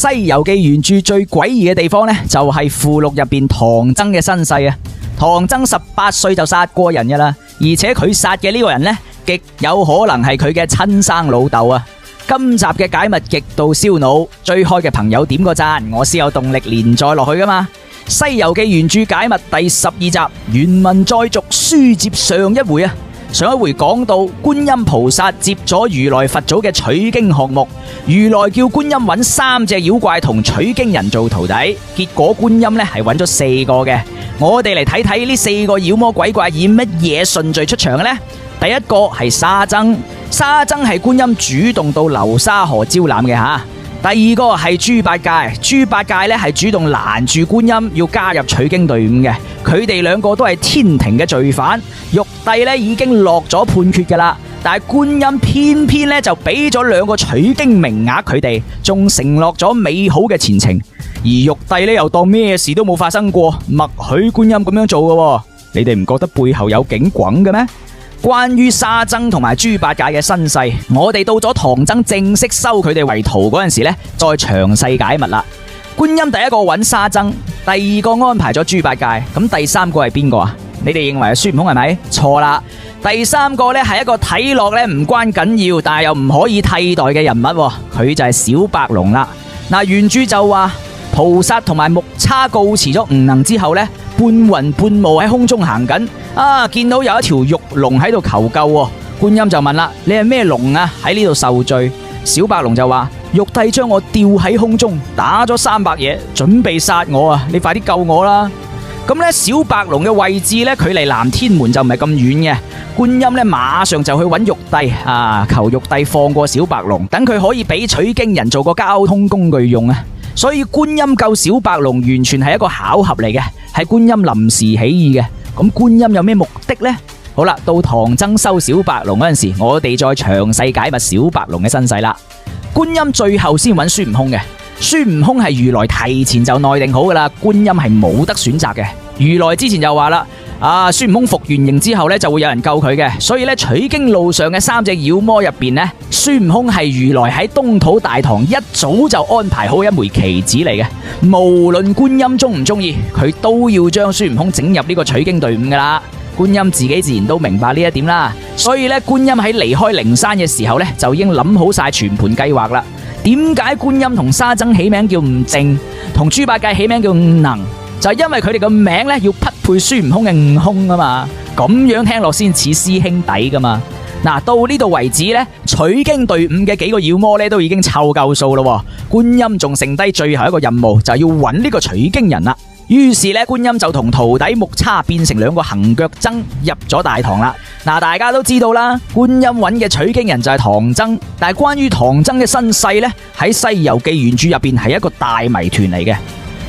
西遊記》原著最詭異嘅地方呢，就係附錄入邊唐僧嘅身世啊！唐僧18歲就殺過人噶啦，而且佢殺嘅呢個人呢，極有可能係佢嘅親生老豆啊！今集嘅解密極度燒腦，追開嘅朋友點個讚，我先有動力連載落去噶嘛！《西遊記》原著解密第12集，原文再續，書接上一回啊！上一回講到觀音菩薩接咗如來佛祖嘅取經項目，如來叫觀音揾3隻妖怪同取經人做徒弟，結果觀音呢係揾咗4個嘅。我哋嚟睇睇呢4個妖魔鬼怪以乜嘢順序出場嘅呢？第一個係沙僧，沙僧係觀音主動到流沙河招攬嘅吓。第二個係豬八戒，豬八戒呢係主動攔住觀音要加入取經隊伍嘅。佢哋2個都係天庭嘅罪犯，玉帝呢已經落咗判決噶啦，但係觀音偏偏呢就俾咗2個取經名額佢哋，仲承諾咗美好嘅前程。而玉帝呢又當咩事都冇發生過，默許觀音咁樣做嘅。你哋唔覺得背後有景轟嘅咩？關於沙僧同埋豬八戒嘅身世，我哋到咗唐僧正式收佢哋為徒嗰陣時呢，再詳細解密啦。觀音第一個揾沙僧，第2個安排咗豬八戒，咁第3個係邊個啊？你哋認為係孫悟空係咪？錯啦，第3個呢係一個睇落呢唔關緊要，但係又唔可以替代嘅人物，佢就係小白龍啦。嗱，原著就話菩薩同埋木叉告辭咗悟能之後呢，半雲半霧喺空中行緊，見到有一條玉龍喺度求救，觀音就問啦：你係咩龍啊？喺呢度受罪。小白龍就話：玉帝將我吊喺空中，打咗300嘢，準備殺我啊！你快啲救我啦！咁呢，小白龍嘅位置呢，距離南天門就唔係咁遠嘅。觀音呢，馬上就去揾玉帝求玉帝放過小白龍，等佢可以俾取經人做個交通工具用啊！所以觀音救小白龍完全係一個巧合嚟嘅，係觀音臨時起意嘅。咁觀音有咩目的呢？好啦，到唐僧收小白龍嗰陣時，我哋再詳細解密小白龍嘅身世啦。觀音最後先揾孫悟空嘅，孫悟空係如來提前就內定好噶啦，觀音係冇得選擇嘅。如來之前就話啦，孫悟空復完形之後呢，就會有人救佢嘅，所以呢，取經路上嘅3隻妖魔入邊呢，孫悟空係如來喺東土大唐一早就安排好一枚棋子嚟嘅，無論觀音中唔中意，佢都要將孫悟空整入呢個取經隊伍噶啦。觀音自己自然都明白呢一點啦，所以呢，觀音喺離開靈山嘅時候呢，就已經諗好晒全盤計劃啦。點解觀音同沙僧起名叫悟淨，同豬八戒起名叫悟能？就係因為佢哋個名呢要匹配孫悟空嘅悟空啊嘛，咁樣聽落先似師兄弟噶嘛。嗱，到呢度為止呢，取經隊伍嘅幾個妖魔呢都已經湊夠數咯，觀音仲剩低最後一個任務，就係要揾呢個取經人啦。於是呢，觀音就同徒弟木叉變成2個行腳僧入咗大唐啦。嗱，大家都知道啦，觀音揾嘅取經人就係唐僧，但係關於唐僧嘅身世呢，喺《西遊記》原著入邊係一個大謎團嚟嘅。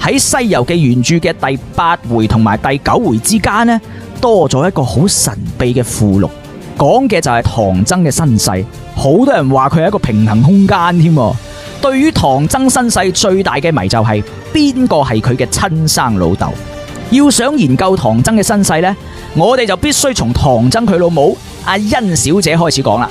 喺《西遊記》原著嘅第8回同埋第9回之間呢，多咗一個好神秘嘅附錄，講嘅就係唐僧嘅身世。好多人話佢係一個平行空間添。對於唐僧身世最大嘅謎就係邊個係佢嘅親生老豆。要想研究唐僧嘅身世呢，我哋就必須從唐僧佢老母阿甄小姐開始講啦。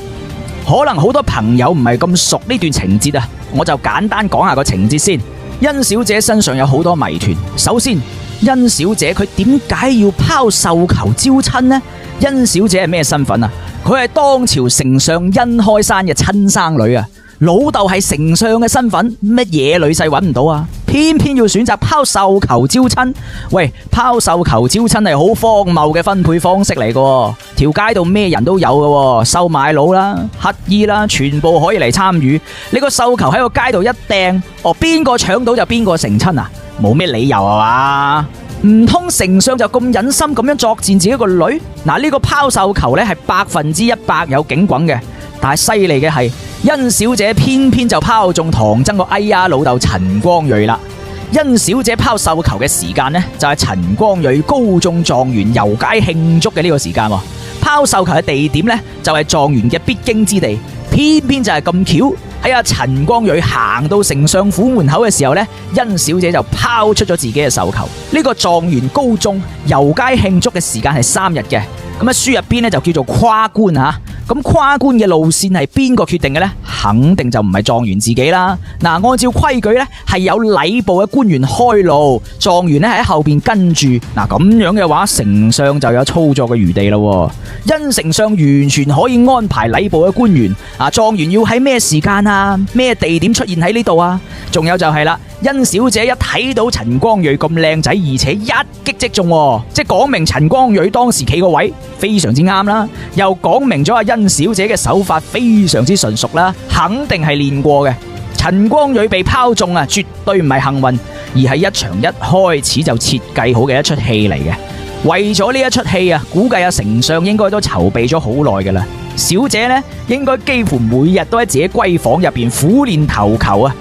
可能好多朋友唔係咁熟呢段情節啊，我就簡單講下個情節先。甄小姐身上有好多謎團。首先，甄小姐佢點解要拋繡球招親呢？甄小姐係咩身份啊？佢係當朝丞相甄開山嘅親生女啊！老豆係丞相嘅身份，乜嘢女婿揾唔到啊？偏偏要選擇拋繡球招親。喂，拋繡球招親係好荒謬嘅分配方式嚟嘅，條街度咩人都有嘅，收買佬啦、乞衣啦，全部可以嚟參與。你個繡球喺個街度一掟，邊個搶到就邊個成親啊？冇咩理由啊嘛？唔通丞相就咁忍心咁樣作踐自己個女？嗱，呢個拋繡球呢係100%有警棍嘅，但係犀利嘅係甄小姐偏偏就拋中唐僧個哎呀老豆陳光蕊啦。甄小姐拋繡球嘅時間呢，就係陳光蕊高中狀元遊街慶祝嘅呢個時間。拋繡球嘅地點呢，就係狀元嘅必經之地，偏偏就係咁巧喺陳光蕊行到丞相府門口嘅時候呢，甄小姐就拋出咗自己嘅繡球。呢個狀元高中遊街慶祝嘅時間係3日嘅，咁喺書入邊呢，就叫做跨觀吓。咁跨關嘅路線係邊個決定嘅呢？肯定就唔係狀元自己啦。嗱，按照規矩呢，係有禮部嘅官員開路，狀元呢喺後邊跟住。嗱，咁樣嘅話，丞相就有操作嘅餘地啦。因丞相完全可以安排禮部嘅官員，狀元要喺咩時間啊、咩地點出現喺呢度啊？仲有就係啦，甄小姐一睇到陳光蕊咁靚仔，而且一擊即中，即係講明陳光蕊當時企個位非常之啱啦，又講明咗甄小姐嘅手法非常之純熟啦，肯定係練過嘅。陳光蕊被拋中啊，絕對唔係幸運，而係一場一開始就設計好嘅一出戲嚟嘅。為咗呢一出戲啊，估計丞相應該都籌備咗好耐噶啦。小姐呢，應該幾乎每日都喺自己閨房入邊苦練頭球啊。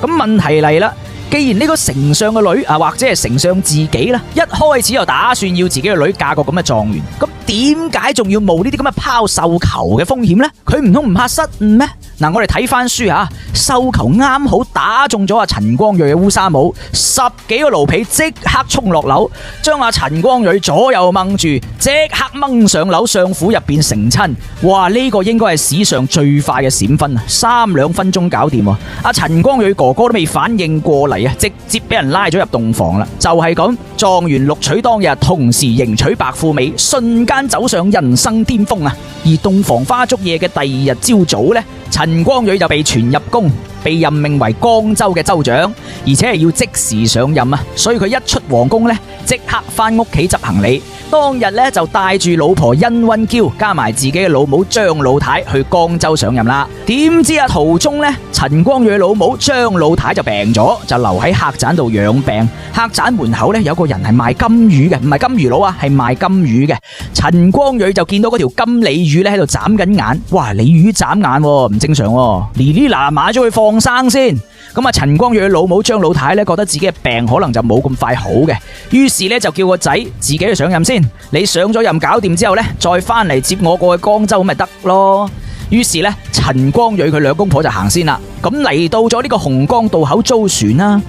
咁問題嚟啦，既然呢個丞相嘅女或者係丞相自己啦，一開始就打算要自己嘅女嫁個咁嘅狀元，咁點解仲要冒呢啲咁嘅拋繡球嘅風險呢？佢唔通唔怕失誤咩？嗱，我哋睇翻書繡球啱好打中咗陳光蕊嘅烏紗帽，10幾個奴婢即刻衝落樓，將陳光蕊左右掹住，即刻掹上樓相府入邊成親。哇！呢個應該係史上最快嘅閃婚，3、2分鐘搞掂。陳光蕊哥哥都未反應過嚟直接俾人拉咗入洞房啦。就係咁，狀元錄取當日，同時迎娶白富美，瞬間走上人生巔峰啊！而洞房花燭夜嘅第2日朝早呢，陳光蕊就被傳入宮，被任命為江州嘅州長，而且係要即時上任啊！所以佢一出皇宮呢，即刻翻屋企執行李。當日呢，就帶住老婆甄溫嬌加埋自己嘅老母張老太去江州上任啦。點知途中呢，陳光蕊老母張老太就病咗，就留喺客棧度養病。客棧門口呢，有個人係賣金魚嘅，唔係金魚佬係賣金魚嘅。陳光蕊就見到嗰條金鯉魚呢喺度眨緊眼，哇！鯉魚眨眼唔正常，哩哩嗱買咗去放生先。咁陳光蕊老母張老太呢，覺得自己嘅病可能就冇咁快好嘅，於是呢，就叫個仔自己去上任先。你上咗任搞掂之後呢，再翻嚟接我過去江州咁咪得咯。於是呢，陳光蕊佢兩公婆就行先啦。咁嚟到咗呢個洪江渡口租船啦。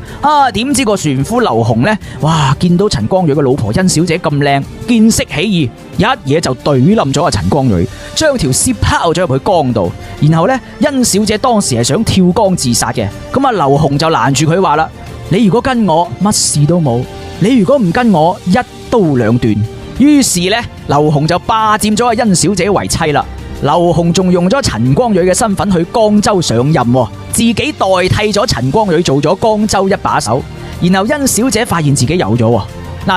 點知個船夫劉洪呢，哇！見到陳光蕊嘅老婆甄小姐咁靚，見色起意，一嘢就懟冧咗陳光蕊，將條屍拋咗入去江度。然後呢，甄小姐當時係想跳江自殺嘅。咁劉洪就攔住佢話啦：你如果跟我，乜事都冇；你如果唔跟我，一刀兩斷。於是呢，劉洪就霸佔咗甄小姐為妻啦。劉洪仲用咗陳光蕊嘅身份去江州上任，自己代替咗陳光蕊做咗江州一把手。然後甄小姐發現自己有咗，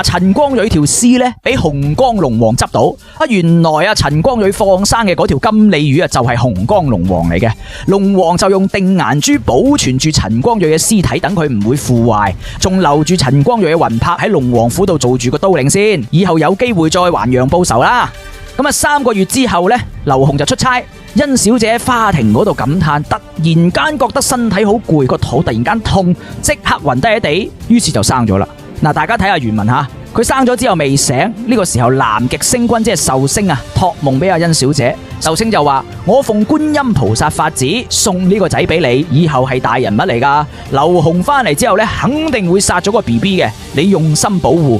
陳光蕊條屍呢，俾洪江龍王執到。原來陳光蕊放生嘅嗰條金鯉魚就係洪江龍王嚟嘅。龍王就用定顏珠保存住陳光蕊嘅屍體，等佢唔會腐壞，仲留住陳光蕊嘅魂魄喺龍王府度做住個都領先，以後有機會再還陽報仇啦。咁3個月之後呢，劉洪就出差，甄小姐喺花亭嗰度感嘆，突然間覺得身體好攰，個肚突然間痛，即刻暈低喺地，於是就生咗啦。大家睇下原文吓，佢生咗之後未醒，呢個時候南極星君即係壽星託夢俾甄小姐，壽星就話：我奉觀音菩薩法旨送呢個仔俾你，以後係大人物嚟噶。劉洪翻嚟之後呢，肯定會殺咗個 BB 嘅，你用心保護。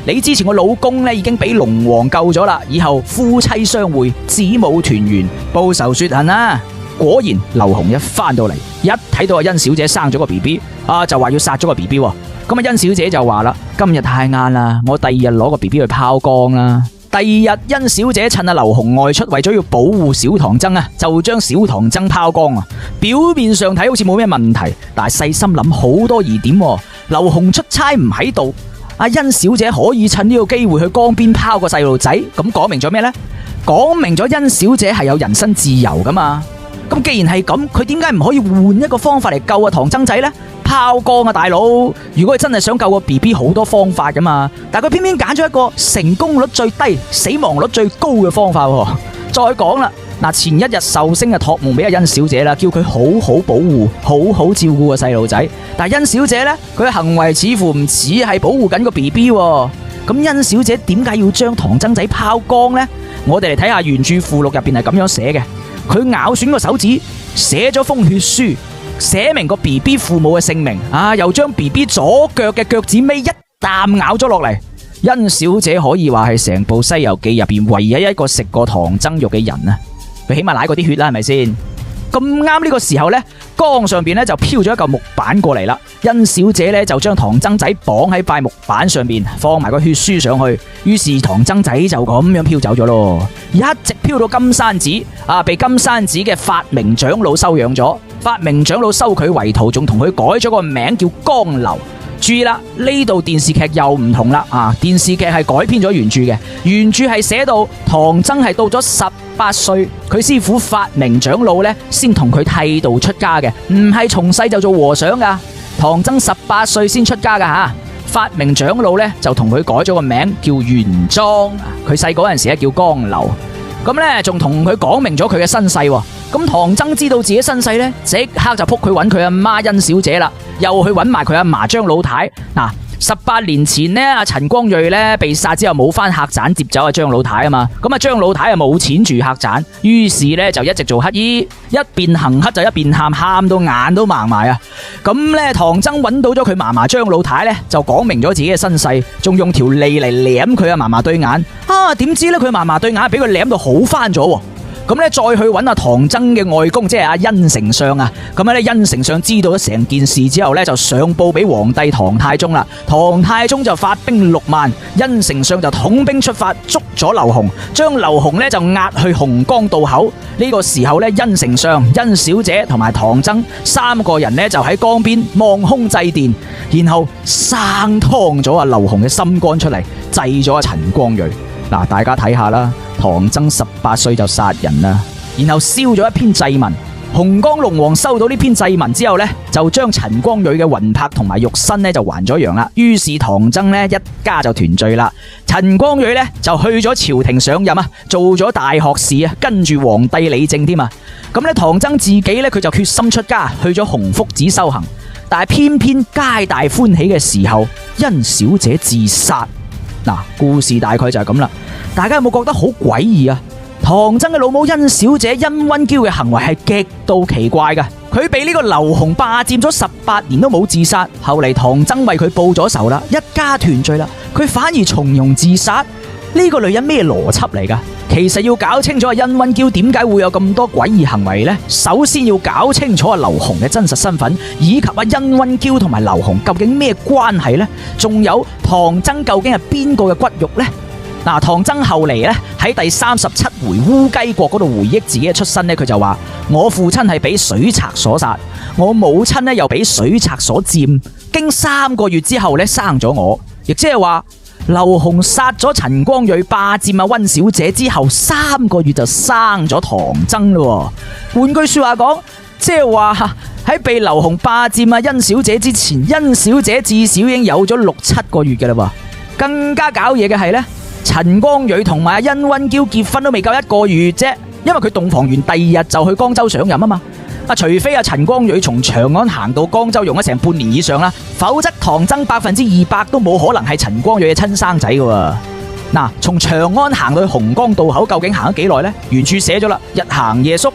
你之前個老公呢已經俾龍王救咗啦，以後夫妻相會，子母團圓，報仇雪恨啊！果然劉洪一翻到嚟，一睇到甄小姐生咗個 BB，就話要殺咗個 BB。咁甄小姐就話啦：今日太晏啦，我第2日攞個 BB 去拋光啦。第2日，甄小姐趁劉洪外出，為咗要保護小唐僧就將小唐僧拋光。表面上睇好似冇咩問題，但係細心諗好多疑點。劉洪出差唔喺度，甄小姐可以趁呢個機會去江邊拋個細路仔，咁講明咗咩呢？講明咗甄小姐係有人身自由噶嘛。咁既然係咁，佢點解唔可以換一個方法嚟救唐僧仔呢？拋光大佬！如果佢真係想救個 BB， 好多方法噶嘛，但係佢偏偏揀咗一個成功率最低、死亡率最高嘅方法。再講啦，前1日壽星託夢俾甄小姐啦，叫佢好好保護、好好照顧個細路仔。但係甄小姐呢，佢嘅行為似乎唔似係保護緊個 BB。咁甄小姐點解要將唐僧仔拋光呢？我哋嚟睇下原著附錄入邊係咁樣寫嘅。佢咬損個手指，寫咗封血書，寫明個 BB 父母嘅姓名，又將 BB 左腳嘅腳趾尾一啖咬咗落嚟。甄小姐可以話係成部《西遊記》入邊唯一一個食過唐僧肉嘅人啊！佢起碼舐過啲血啦，係咪先？咁啱呢個時候呢，江上邊呢就飄咗一嚿木板過嚟啦。殷小姐呢就將唐僧仔綁喺塊木板上邊，放埋個血書上去。於是唐僧仔就咁樣飄走咗咯，一直飄到金山寺被金山寺嘅法明長老收養咗。法明長老收佢為徒，仲同佢改咗個名叫江流。注意啦，呢度電視劇又唔同啦電視劇係改編咗原著嘅，原著係寫到唐僧係到咗18歲，佢師父法明長老呢先同佢剃度出家嘅，唔係從細就做和尚噶。唐僧18歲先出家噶法明長老呢就同佢改咗個名叫玄奘，佢細嗰陣時咧叫江流，咁呢仲同佢講明咗佢嘅身世。咁唐僧知道自己身世呢，即刻就撲佢揾佢阿媽殷小姐啦，又去揾埋佢阿嫲張老太。18年前呢，阿陳光蕊呢被殺之後冇返客棧接走阿張老太啊嘛，咁啊張老太又冇錢住客棧，於是呢就一直做乞衣，一邊行乞就一邊喊，喊到眼都盲埋啊！咁呢唐僧揾到咗佢嫲嫲張老太呢，就講明咗自己嘅身世，仲用條脷嚟舐佢阿嫲嫲對眼，點知呢佢嫲嫲對眼俾佢舐到好返咗。咁咧，再去揾阿唐僧嘅外公，即係阿殷丞相啊。咁咧，殷丞相知道咗成件事之後咧，就上報俾皇帝唐太宗啦。唐太宗就發兵6萬，殷丞相就統兵出發，捉咗劉洪，將劉洪咧就押去洪江渡口。呢個時候咧，殷丞相、殷小姐同埋唐僧3個人咧就喺江邊望空祭奠，然後生湯咗阿劉洪嘅心肝出嚟，祭咗阿陳光蕊。大家睇下啦。唐僧18歲就殺人啦，然後燒咗一篇祭文。洪江龍王收到呢篇祭文之後呢，就將陳光蕊嘅魂魄同埋肉身呢就還咗陽啦。於是唐僧呢一家就團聚啦。陳光蕊呢就去咗朝廷上任做咗大學士跟住皇帝理政添。咁呢唐僧自己呢，佢就決心出家，去咗洪福寺修行。但係偏偏皆大歡喜嘅時候，殷小姐自殺。故事大概就係咁啦。大家有冇覺得好詭異啊？唐僧嘅老母殷小姐殷溫嬌嘅行為係極度奇怪嘅。佢被呢個劉洪霸佔咗18年都冇自殺，後嚟唐僧為佢報咗仇啦，一家團聚啦，佢反而從容自殺。呢個女人咩邏輯嚟噶？其實要搞清楚殷溫嬌點解會有咁多詭異行為呢？首先要搞清楚劉洪嘅真實身份，以及殷溫嬌同埋劉洪究竟咩關係呢？仲有唐僧究竟係邊個嘅骨肉呢？唐僧後嚟咧喺第37回烏雞國嗰度回憶自己嘅出身咧，佢就話：我父親係俾水賊所殺，我母親咧又俾水賊所佔，經3個月之後咧生咗我，亦即係話劉洪殺咗陳光蕊霸佔阿溫小姐之後3個月就生咗唐僧咯。換句說話講，即係話喺被劉洪霸佔阿殷小姐之前，殷小姐至少已經有咗6-7個月嘅啦。更加搞嘢嘅係呢，陳光蕊同埋阿殷溫嬌結婚都未夠1個月啫，因為佢洞房完第2日就去江州上任啊嘛。除非阿陳光蕊從長安行到江州用咗成半年以上啦，否則唐僧200%都冇可能係陳光蕊嘅親生仔噶。從長安行到去洪江渡口究竟行咗幾耐呢？原著寫咗啦，日行夜宿，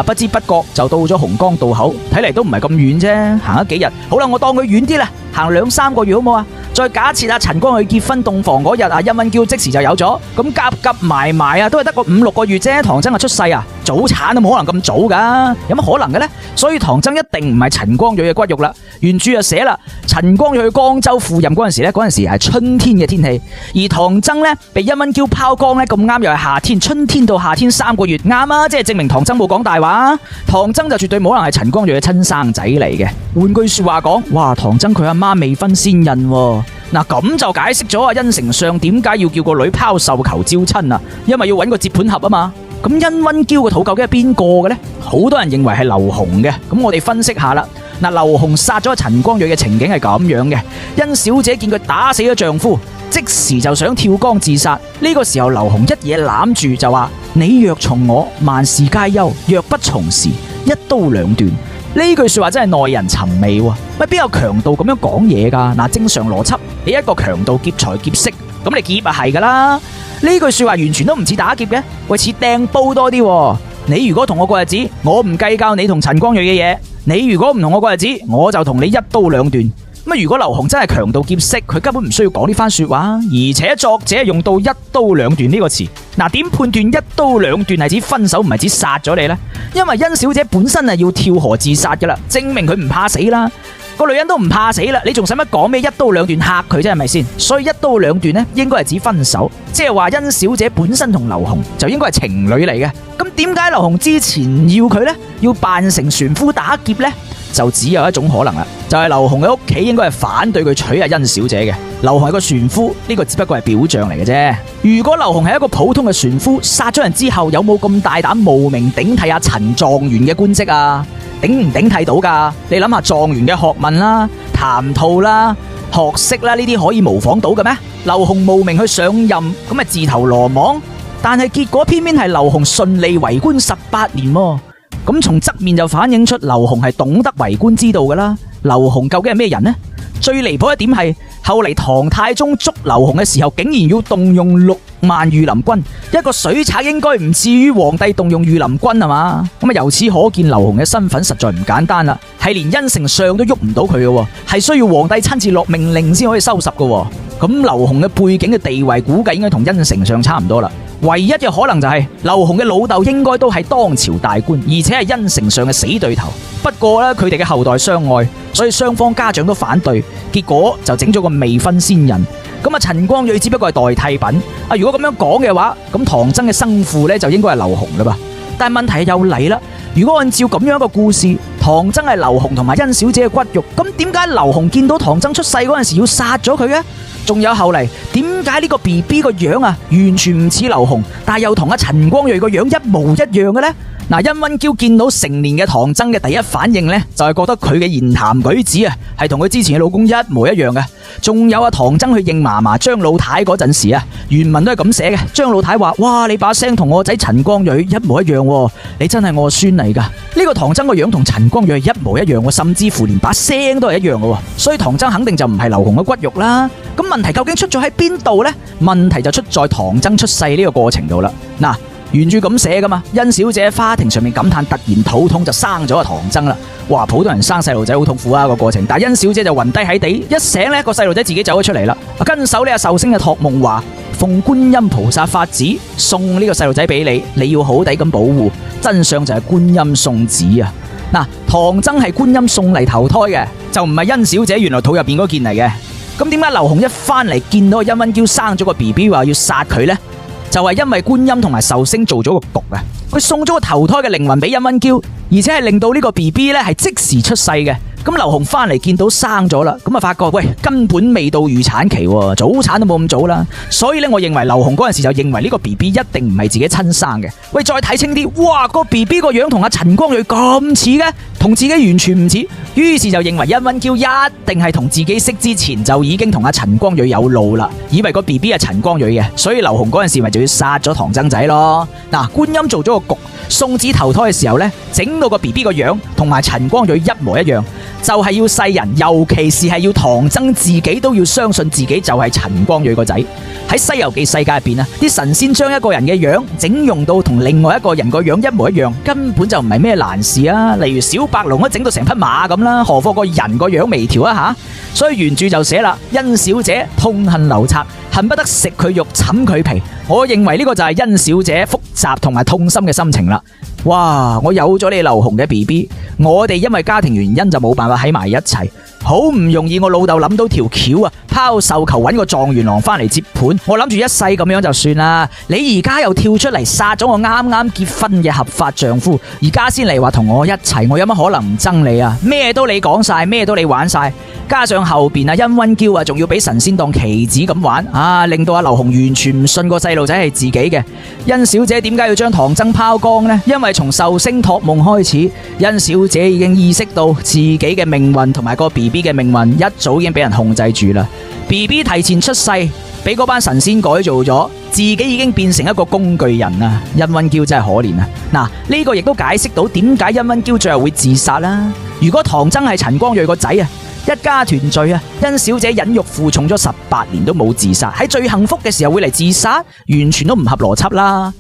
不知不覺就到咗洪江渡口，睇嚟都唔係咁遠啫，行咗幾日。好啦，我當佢遠啲啦，行2-3個月好冇啊？再假設陳光蕊結婚洞房嗰日殷溫嬌即時就有咗，咁夾埋都係得個5-6個月啫。唐僧出世早產都冇可能咁早噶，有乜可能嘅呢？所以唐僧一定唔係陳光蕊嘅骨肉啦。原著就寫啦，陳光蕊去江州赴任嗰陣時咧，嗰陣時係春天嘅天氣，而唐僧呢被殷溫嬌拋光呢，咁啱又係夏天，春天到夏天3個月，啱啊！即係證明唐僧冇講大話，唐僧就絕對冇可能係陳光蕊嘅親生仔嚟嘅。換句說話講，哇，唐僧佢阿媽未婚先孕喎。咁就解釋咗阿殷丞相點解要叫個女拋繡球招親啊，因為要揾個接盤俠啊嘛。咁殷溫嬌個肚究竟係邊個嘅呢？好多人認為係劉洪嘅。咁我哋分析下啦。劉洪殺咗陳光蕊嘅情景係咁樣嘅。殷小姐見佢打死咗丈夫，即時就想跳江自殺。呢個時候劉洪一嘢攬住就話：你若從我，萬事皆休；若不從時，一刀兩斷。呢句說話真係耐人尋味喎。喂，邊有強盜咁樣講嘢噶？正常邏輯，你一個強盜劫財劫色，咁你劫係噶啦。呢句說話完全都唔似打劫嘅，喂，似掟煲多啲。你如果同我過日子，我唔計較你同陳光蕊嘅嘢；你如果唔同我過日子，我就同你一刀兩斷。咁如果劉洪真係強盜劫色，佢根本唔需要講呢番說話，而且作者用到一刀兩斷呢個詞。點判斷一刀兩斷係指分手唔係指殺咗你呢？因為殷小姐本身係要跳河自殺噶啦，證明佢唔怕死啦。個女人都唔怕死啦，你仲使乜講咩一刀兩斷嚇佢啫？係咪先？所以一刀兩斷呢，應該係指分手，即係話殷小姐本身同劉洪就應該係情侶嚟嘅。咁點解劉洪之前要佢呢？要扮成船夫打劫呢？就只有一種可能啦，就係劉洪嘅屋企應該係反對佢娶阿殷小姐嘅。劉洪係個船夫，呢個只不過係表象嚟嘅啫。如果劉洪係一個普通嘅船夫，殺咗人之後有冇咁大膽冒名頂替阿陳狀元嘅官職啊？頂唔頂替到噶？你諗下狀元嘅學問啦、談吐啦、學識啦，呢啲可以模仿到嘅咩？劉洪冒名去上任，咁咪自投羅網？但係結果偏偏係劉洪順利為官18年喎。咁從側面就反映出劉洪係懂得為官之道噶啦。劉洪究竟係咩人呢？最離譜一點係後嚟唐太宗捉劉洪嘅時候，竟然要動用6萬御林軍，一個水賊應該唔至於皇帝動用御林軍係嘛？咁由此可見劉洪嘅身份實在唔簡單啦，係連殷丞相都喐唔到佢嘅，係需要皇帝親自落命令先可以收拾嘅。咁劉洪嘅背景嘅地位估計應該同殷丞相差唔多啦。唯一嘅可能就係劉洪嘅老豆應該都係當朝大官，而且係殷丞相嘅死對頭。不過呢，佢哋嘅後代相愛，所以雙方家長都反對，結果就整咗個未婚先人。咁陳光蕊只不過係代替品。如果咁樣講嘅話，咁唐僧嘅生父呢，就應該係劉洪啦吧？但係問題又嚟啦，如果按照咁樣一個故事，唐僧係劉洪同埋殷小姐嘅骨肉，咁點解劉洪見到唐僧出世嗰陣時要殺咗佢嘅？仲有後嚟，點解呢個 BB 個樣完全唔似劉洪，但係又同阿陳光蕊個樣一模一樣嘅呢？殷溫嬌見到成年嘅唐僧嘅第一反應呢，就係覺得佢嘅言談舉止係同佢之前嘅老公一模一樣嘅。仲有唐僧去認嫲嫲張老太嗰陣時原文都係咁寫嘅。張老太話：哇，你把聲同我仔陳光蕊一模一樣，你真係我孫嚟噶。呢個唐僧個樣同陳光蕊係一模一樣，甚至乎連把聲都係一樣嘅。所以唐僧肯定就唔係劉洪嘅骨肉啦。咁問題究竟出咗喺邊度呢？問題就出在唐僧出世呢個過程度啦。原著咁寫噶嘛，殷小姐喺花亭上面感嘆突然肚痛就生咗個唐僧啦。哇，普通人生細路仔好痛苦啊個過程，但係殷小姐就暈低喺地，一醒呢個細路仔自己走咗出嚟啦。跟手呢阿壽星嘅託夢話，奉觀音菩薩法旨送呢個細路仔俾你，你要好地咁保護。真相就係觀音送子啊！唐僧係觀音送嚟投胎嘅，就唔係殷小姐原來肚入邊嗰件嚟嘅。咁點解劉洪一翻嚟見到殷溫嬌生咗個 BB 話要殺佢呢？就係因為觀音同埋壽星做咗個局啊！佢送咗個投胎嘅靈魂俾殷溫嬌，而且係令到呢個 BB 咧係即時出世嘅。咁劉洪翻嚟見到生咗啦，咁啊發覺喂，根本未到預產期，早產都冇咁早啦。所以咧，我認為劉洪嗰陣時就認為呢個 BB 一定唔係自己親生嘅。喂，再睇清啲，哇，個 BB 個樣同阿陳光蕊咁似嘅，同自己完全唔似。於是就認為殷溫嬌一定係同自己識之前就已經同阿陳光蕊有路啦，以為個 BB 係陳光蕊嘅，所以劉洪嗰陣時咪就要殺咗唐僧仔咯。觀音做咗個局，送子投胎嘅時候呢，整到個 BB 個樣同埋陳光蕊一模一樣。就係要世人，尤其是係要唐僧自己都要相信自己就係陳光蕊個仔。喺《西遊記》世界入邊啲神仙將一個人嘅樣整容到同另外一個人個樣一模一樣，根本就唔係咩難事啊！例如小白龍都整到成匹馬咁啦，何況個人個樣微調下。所以原著就寫啦，殷小姐痛恨劉賊，恨不得食佢肉寢佢皮。我認為呢個就係殷小姐複雜同埋痛心嘅心情啦。哇！我有咗你劉洪嘅 BB， 我哋因為家庭原因就冇辦法喺埋一齊。好唔容易我老豆諗到條橋拋繡球揾個狀元郎翻嚟接盤，我諗住一世咁樣就算啦。你而家又跳出嚟殺咗我啱啱結婚嘅合法丈夫，而家先嚟話同我一齊，我有乜可能唔憎你啊？咩都你講晒，咩都你玩晒，加上後邊殷溫嬌仲要俾神仙當棋子咁玩令到劉洪完全唔信個細路仔係自己嘅。殷小姐點解要將唐僧拋光呢？因為從壽星託夢開始，殷小姐已經意識到自己嘅命運同埋個 BB 嘅命運一早已經俾人控制住啦。BB 提前出世，俾嗰班神仙改造咗，自己已經變成一個工具人啦。殷溫嬌真係可憐啊！呢個亦都解釋到點解殷溫嬌最後會自殺啦。如果唐僧係陳光蕊個仔一家團聚殷小姐忍辱負重咗18年都冇自殺，喺最幸福嘅時候會嚟自殺，完全都唔合邏輯啦。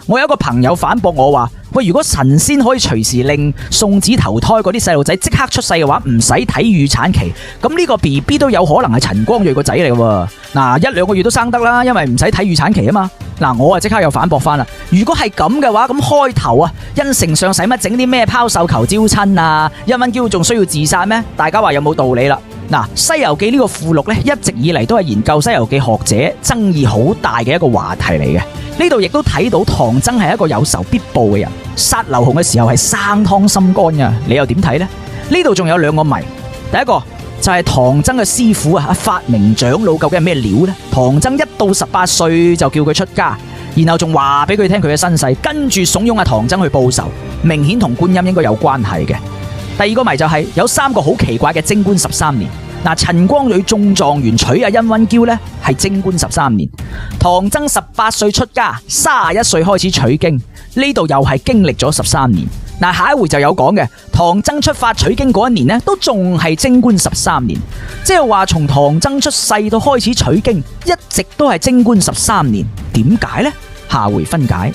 我有一個朋友反駁我話，喂，如果神仙可以隨時令送子投胎嗰啲細路仔即刻出世嘅話，唔使睇預產期，咁呢個 BB 都有可能係陳光蕊個仔嚟嘅。嗱，1-2個月都生得啦，因為唔使睇預產期啊嘛。嗱，我啊即刻又反駁翻啦。如果係咁嘅話，咁開頭啊，甄丞相使乜整啲咩拋繡球招親啊？甄嬛嬌仲需要自殺咩？大家話有冇道理啦？嗱，《西遊記》呢個附錄咧，一直以嚟都係研究《西遊記》學者爭議好大嘅一個話題嚟嘅。呢度亦都睇到唐僧係一個有仇必報嘅人，殺劉洪嘅時候係生湯心肝㗎，你又點睇呢？呢度仲有2個謎，第一個就係唐僧嘅師傅啊，法明長老究竟係咩料呢？唐僧1到18歲就叫佢出家，然後仲話俾佢聽佢嘅身世，跟住慫恿唐僧去報仇，明顯同觀音應該有關係嘅。第2個謎就係有3個好奇怪嘅貞觀13年。嗱，陳光蕊中狀元娶阿甄嬛嬌呢係貞觀13年，唐僧18歲出家，31歲開始取經，呢度又係經歷咗13年。嗱，下一回就有講嘅，唐僧出發取經嗰1年呢，都仲係貞觀13年，即係話從唐僧出世到開始取經，一直都係貞觀13年，點解呢？下回分解。